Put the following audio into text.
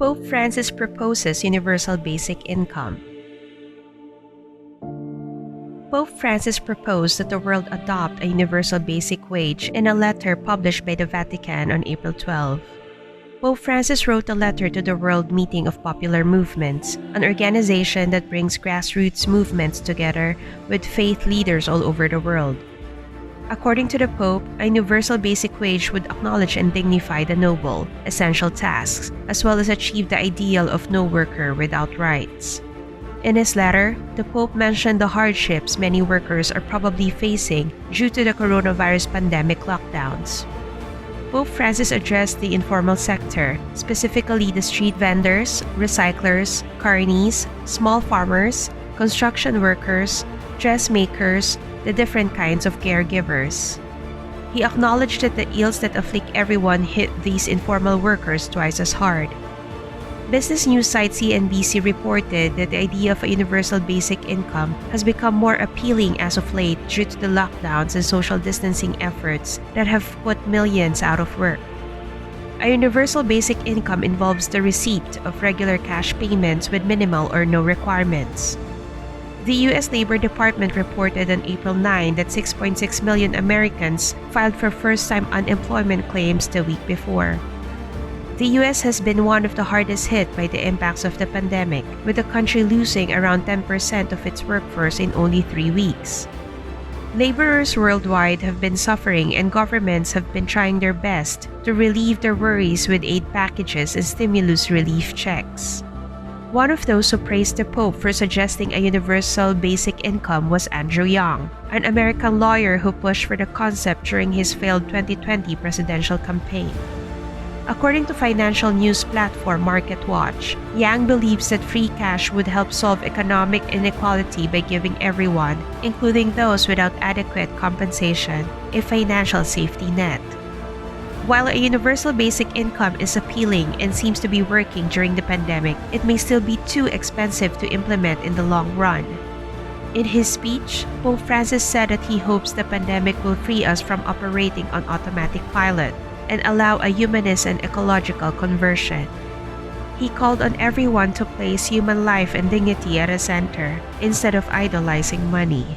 Pope Francis proposes universal basic income. Pope Francis proposed that the world adopt a universal basic wage in a letter published by the Vatican on April 12. Pope Francis wrote a letter to the World Meeting of Popular Movements, an organization that brings grassroots movements together with faith leaders all over the world. According to the Pope, a universal basic wage would acknowledge and dignify the noble, essential tasks, as well as achieve the ideal of no worker without rights. In his letter, the Pope mentioned the hardships many workers are probably facing due to the coronavirus pandemic lockdowns. Pope Francis addressed the informal sector, specifically the street vendors, recyclers, carnies, small farmers, construction workers, dressmakers, the different kinds of caregivers. He acknowledged that the ills that afflict everyone hit these informal workers twice as hard. Business news site CNBC reported that the idea of a universal basic income has become more appealing as of late due to the lockdowns and social distancing efforts that have put millions out of work. A universal basic income involves the receipt of regular cash payments with minimal or no requirements. The U.S. Labor Department reported on April 9 that 6.6 million Americans filed for first-time unemployment claims the week before. The U.S. has been one of the hardest hit by the impacts of the pandemic, with the country losing around 10% of its workforce in only 3 weeks. Laborers worldwide have been suffering, and governments have been trying their best to relieve their worries with aid packages and stimulus relief checks. One of those who praised the Pope for suggesting a universal basic income was Andrew Yang, an American lawyer who pushed for the concept during his failed 2020 presidential campaign. According to financial news platform MarketWatch, Yang believes that free cash would help solve economic inequality by giving everyone, including those without adequate compensation, a financial safety net. While a universal basic income is appealing and seems to be working during the pandemic, it may still be too expensive to implement in the long run. In his speech, Pope Francis said that he hopes the pandemic will free us from operating on automatic pilot and allow a humanist and ecological conversion. He called on everyone to place human life and dignity at the center instead of idolizing money.